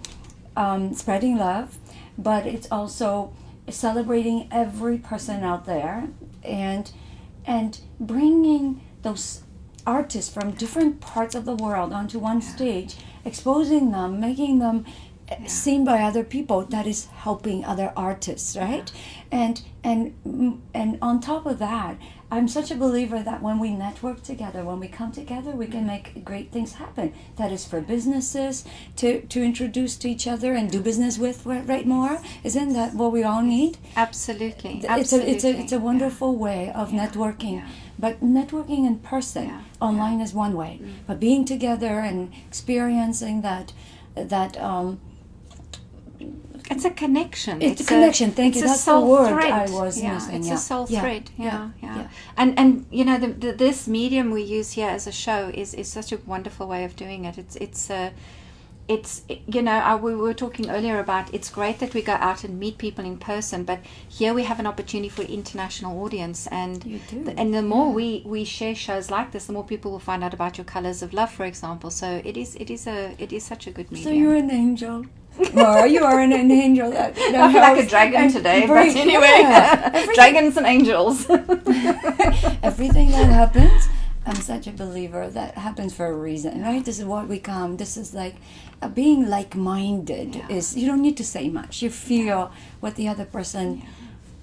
Speaker 2: spreading love, but it's also celebrating every person out there and bringing those artists from different parts of the world onto one stage, exposing them, making them seen by other people. That is helping other artists, right? And on top of that, I'm such a believer that when we network together, when we come together, we can make great things happen. That is for businesses to introduce to each other and do business with, right, Moira? Isn't that what we all need?
Speaker 1: Absolutely.
Speaker 2: It's a wonderful way of networking. But networking in person, online is one way. But being together and experiencing that
Speaker 1: it's a connection.
Speaker 2: It's a connection. Thank you. That's the word I was missing.
Speaker 1: It's a soul thread.
Speaker 2: Yeah.
Speaker 1: And you know, this medium we use here as a show is such a wonderful way of doing it. It's you know, we were talking earlier about, it's great that we go out and meet people in person, but here we have an opportunity for international audience, and and the more we share shows like this, the more people will find out about your colors of love, for example. So it is such a good medium.
Speaker 2: So you're an angel. Moira, you are an angel. That
Speaker 1: I feel like a dragon today, but anyway, dragons and angels.
Speaker 2: Everything that happens, I'm such a believer that happens for a reason, right? This is what we come. This is like being like-minded. Is you don't need to say much. You feel what the other person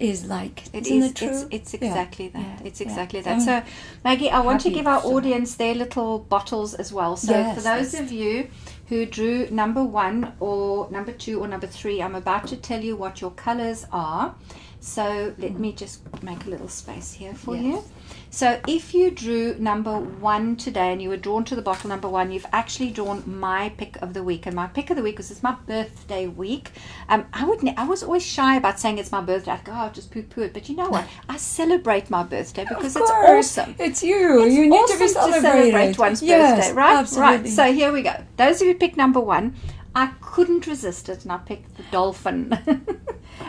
Speaker 2: is like. Isn't it true?
Speaker 1: It's exactly that.
Speaker 2: Yeah.
Speaker 1: It's exactly that. So, Maggie, I want to give our audience their little bottles as well. So, for those of you who drew number 1 or number 2 or number 3, I'm about to tell you what your colors are. So let me just make a little space here for you. So if you drew number 1 today and you were drawn to the bottle number 1, you've actually drawn my pick of the week. And my pick of the week was, it's my birthday week. I was always shy about saying it's my birthday. I'd go, I'll just poo-poo it. But you know what? I celebrate my birthday because it's awesome.
Speaker 2: It's you.
Speaker 1: It's
Speaker 2: you need
Speaker 1: awesome
Speaker 2: to be celebrated.
Speaker 1: Celebrate one's birthday, right?
Speaker 2: Absolutely.
Speaker 1: Right. So here we go. Those of you picked number 1, I couldn't resist it, and I picked the dolphin.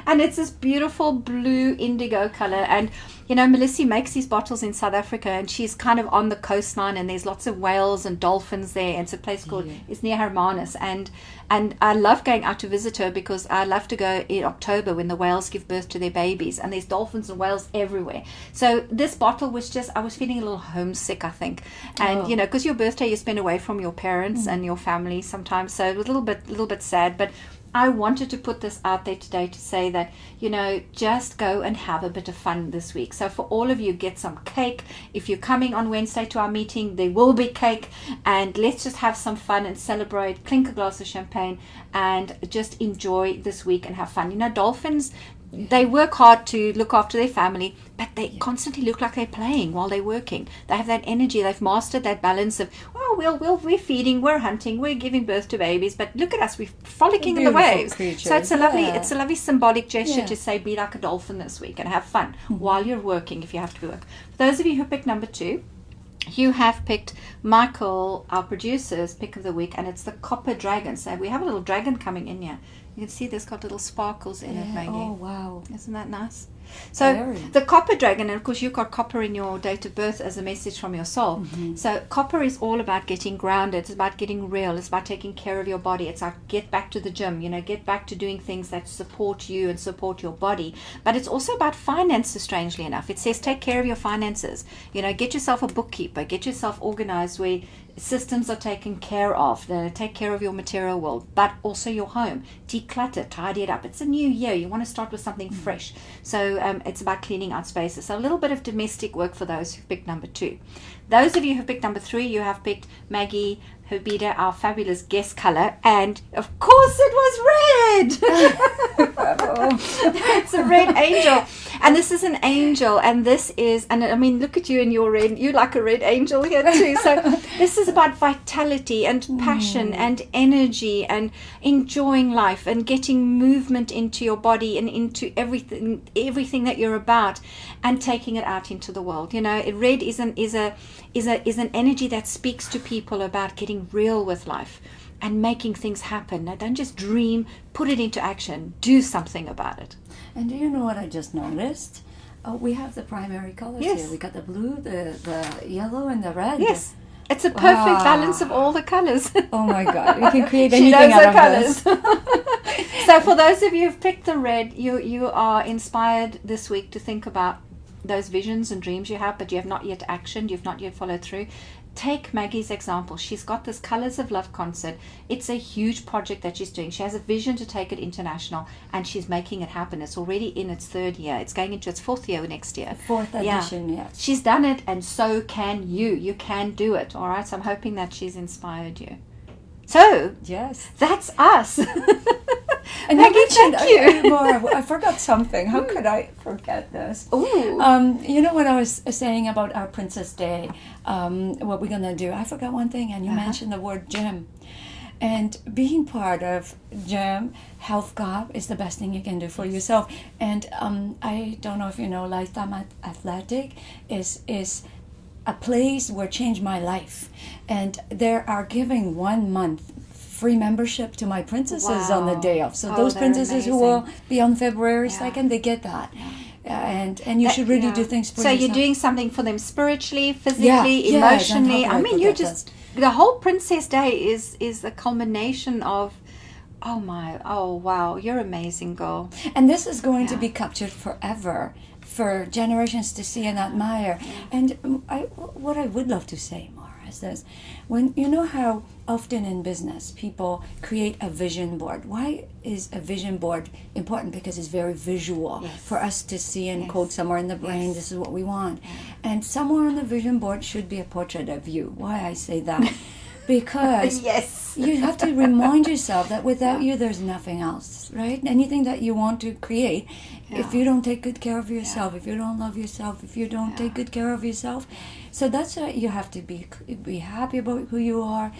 Speaker 1: And it's this beautiful blue indigo color. And, you know, Melissa makes these bottles in South Africa, and she's kind of on the coastline, and there's lots of whales and dolphins there. And it's a place called, it's near Hermanus. And I love going out to visit her because I love to go in October when the whales give birth to their babies, and there's dolphins and whales everywhere. So this bottle was just, I was feeling a little homesick, I think. And, you know, because your birthday you spend away from your parents and your family sometimes. So it was a little bit sad, but I wanted to put this out there today to say that, you know, just go and have a bit of fun this week. So for all of you, get some cake. If you're coming on Wednesday to our meeting, there will be cake, and let's just have some fun and celebrate, clink a glass of champagne, and just enjoy this week and have fun. You know, dolphins, they work hard to look after their family, but they constantly look like they're playing while they're working. They have that energy. They've mastered that balance of, we're feeding, we're hunting, we're giving birth to babies, but look at us, we're frolicking in the waves.
Speaker 2: Creatures.
Speaker 1: So it's a lovely symbolic gesture to say, be like a dolphin this week and have fun while you're working if you have to work. For those of you who picked number 2, you have picked Michael, our producer's pick of the week, and it's the Copper Dragon. So we have a little dragon coming in here. You can see there's got little sparkles in it, Maggie.
Speaker 2: Oh, wow.
Speaker 1: Isn't that nice? So the Copper Dragon, and of course you've got copper in your date of birth as a message from your soul. So copper is all about getting grounded. It's about getting real. It's about taking care of your body. It's like get back to the gym, you know, get back to doing things that support you and support your body. But it's also about finances, strangely enough. It says take care of your finances. You know, get yourself a bookkeeper, get yourself organized where systems are taken care of. Take care of your material world, but also your home. Declutter, tidy it up. It's a new year. You want to start with something fresh. So it's about cleaning out spaces. So a little bit of domestic work for those who picked number 2. Those of you who picked number 3, you have picked Maggie, Habieda, our fabulous guest color, and of course it was red. It's a red angel, and this is an angel, and this is, and I mean, look at you in your red. You like a red angel here too. So this is about vitality and passion and energy and enjoying life and getting movement into your body and into everything that you're about, and taking it out into the world. You know, red is an energy that speaks to people about getting real with life and making things happen. Now, don't just dream, put it into action, do something about it.
Speaker 2: And do you know what I just noticed? We have the primary colors here. We got the blue, the yellow, and the red.
Speaker 1: Yes. It's a perfect balance of all the colors.
Speaker 2: Oh my God, we can create anything out of
Speaker 1: colors. So for those of you who've picked the red, you are inspired this week to think about those visions and dreams you have, but you have not yet actioned, you've not yet followed through. Take Maggie's example. She's got this Colors of Love concert. It's a huge project that she's doing. She has a vision to take it international, and she's making it happen. It's already in its 3rd year. It's going into its 4th year next year.
Speaker 2: 4th edition, yes.
Speaker 1: She's done it, and so can you. You can do it, all right? So I'm hoping that she's inspired you. So,
Speaker 2: yes,
Speaker 1: that's us.
Speaker 2: And
Speaker 1: Maggie, thank you.
Speaker 2: I forgot something. How could I forget this?
Speaker 1: Ooh.
Speaker 2: You know what I was saying about our Princess Day, what we're going to do? I forgot one thing, and you mentioned the word gym. And being part of gym, Health Club is the best thing you can do for yourself. And I don't know if you know, Lifetime Athletic is a place where changed my life. And they are giving 1 month free membership to my princesses on the day off. So those princesses who will be on February 2nd, they get that. And you should really do things for yourself.
Speaker 1: So you're doing something for them spiritually, physically, emotionally. I mean, you're just, the whole Princess Day is a culmination of, oh wow, you're amazing, girl.
Speaker 2: And this is going to be captured forever for generations to see and admire. And what I would love to say more is this. When you know how often in business people create a vision board. Why is a vision board important? Because it's very visual for us to see and code somewhere in the brain, this is what we want. And somewhere on the vision board should be a portrait of you. Why I say that? Because you have to remind yourself that without you there's nothing else, right? Anything that you want to create, if you don't take good care of yourself, if you don't love yourself, if you don't take good care of yourself, so that's why you have to be happy about who you are,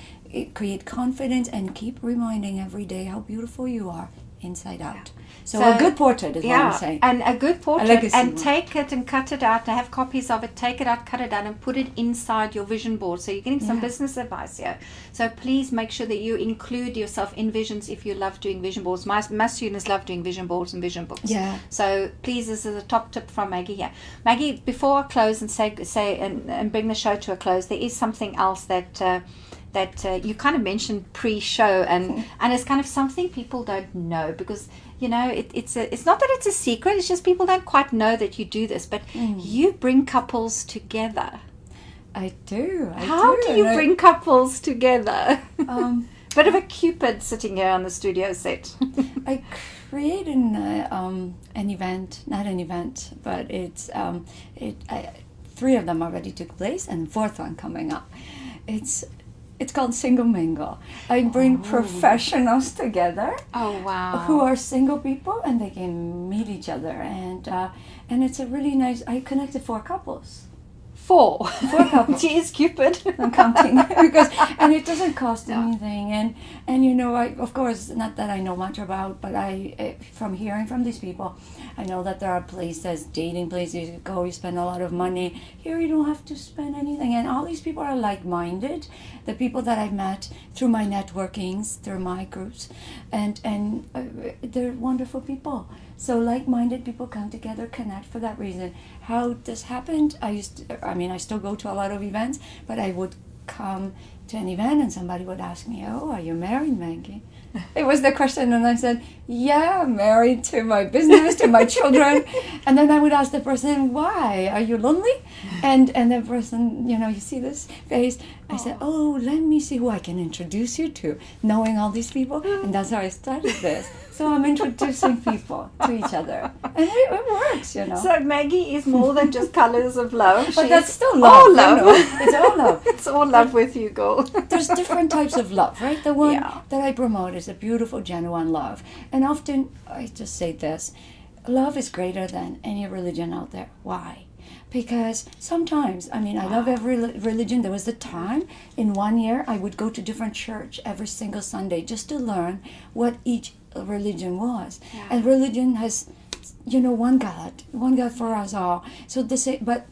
Speaker 2: create confidence, and keep reminding every day how beautiful you are. inside out. So a good portrait is what I'm saying.
Speaker 1: And a good portrait, and
Speaker 2: one.
Speaker 1: take it and cut it out. I have copies of it. Take it out, cut it out, and put it inside your vision board. So you're getting some business advice here. So please make sure that you include yourself in visions if you love doing vision boards. My students love doing vision boards and vision books.
Speaker 2: Yeah.
Speaker 1: So please, this is a top tip from Maggie here. Maggie, before I close and say and bring the show to a close, there is something else that you kind of mentioned pre-show, and it's kind of something people don't know, because it's not that it's a secret, it's just people don't quite know that you do this, but you bring couples together.
Speaker 2: I do.
Speaker 1: How do you bring couples together? Bit of a Cupid sitting here on the studio set.
Speaker 2: I created an event, not an event, but it's 3 of them already took place, and 4th one coming up. It's called Single Mingle. I bring professionals together.
Speaker 1: Oh, wow.
Speaker 2: Who are single people, and they can meet each other, and it's a really nice. I connected 4 couples. 4 couples.
Speaker 1: Geez, Cupid.
Speaker 2: I'm counting and it doesn't cost anything, and I, of course, not that I know much about, but from hearing from these people, I know that there are places, dating places you go, you spend a lot of money. Here you don't have to spend anything, and all these people are like-minded. The people that I've met through my networkings, through my groups, and they're wonderful people. So like-minded people come together, connect for that reason. How this happened, I still go to a lot of events, but I would come to an event and somebody would ask me, "Oh, are you married, Maggie?" It was the question, and I said, "Yeah, I'm married to my business, to my children." And then I would ask the person, "Why? Are you lonely?" And the person, you see this face. I said, "Oh, let me see who I can introduce you to," knowing all these people, and that's how I started this. So I'm introducing people to each other, and it works,
Speaker 1: So Maggie is more than just colors of love.
Speaker 2: But that's still love.
Speaker 1: All love.
Speaker 2: It's all love.
Speaker 1: It's all love with you, girl.
Speaker 2: There's different types of love, right? The one that I promote is a beautiful, genuine love. And often, I just say this, love is greater than any religion out there. Why? Because sometimes, I love every religion. There was a time in 1 year I would go to different church every single Sunday just to learn what each religion was.
Speaker 1: Yeah.
Speaker 2: And religion has, one God for us all. So but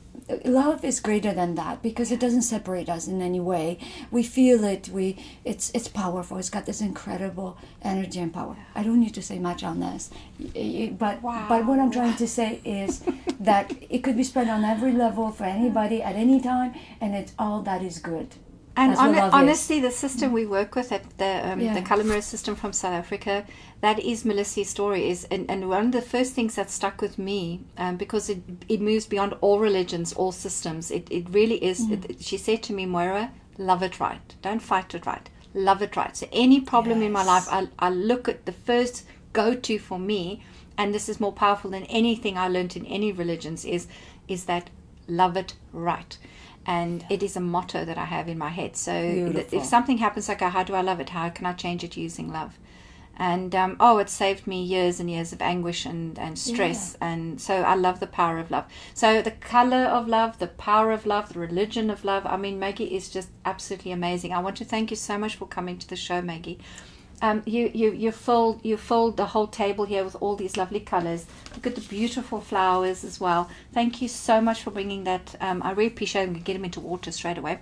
Speaker 2: love is greater than that, because it doesn't separate us in any way. We feel it. It's powerful. It's got this incredible energy and power. I don't need to say much on this, but what I'm trying to say is that it could be spread on every level for anybody at any time, and it's all that is good.
Speaker 1: And honestly, the system we work with at the Calamari system from South Africa, that is Melissa's story. And one of the first things that stuck with me, because it moves beyond all religions, all systems. It really is. She said to me, "Moira, love it right. Don't fight it right. Love it right." So any problem in my life, I look at the first go-to for me, and this is more powerful than anything I learned in any religions, is that love it right. And it is a motto that I have in my head. So if something happens, I go, how do I love it? How can I change it using love? And it saved me years and years of anguish and stress. Yeah. And so I love the power of love. So the color of love, the power of love, the religion of love. Maggie is just absolutely amazing. I want to thank you so much for coming to the show, Maggie. You filled the whole table here with all these lovely colors. Look at the beautiful flowers as well. Thank you so much for bringing that. I really appreciate it. I'm going to get them into water straight away.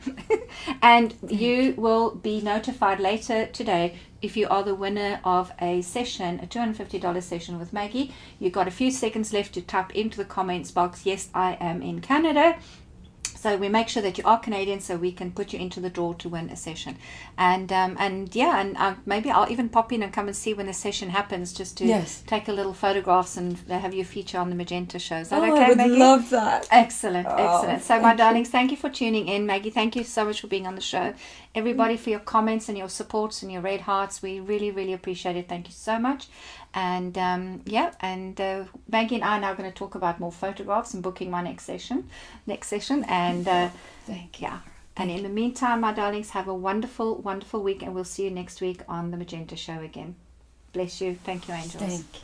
Speaker 1: And you will be notified later today if you are the winner of a session, a $250 session with Maggie. You've got a few seconds left to type into the comments box, "Yes, I am in Canada." So we make sure that you are Canadian, so we can put you into the draw to win a session. And maybe I'll even pop in and come and see when the session happens, just to take a little photographs and have you feature on the Magenta show. Is that okay,
Speaker 2: I would
Speaker 1: Maggie?
Speaker 2: love that.
Speaker 1: Excellent. So my darlings, thank you for tuning in. Maggie, thank you so much for being on the show. Everybody, for your comments and your supports and your red hearts, we really, really appreciate it. Thank you so much. And Maggie and I are now going to talk about more photographs and booking my next session. And
Speaker 2: thank you.
Speaker 1: And in the meantime, my darlings, have a wonderful, wonderful week, and we'll see you next week on the Magenta show again. Bless you. Thank you, angels.
Speaker 2: Thank you.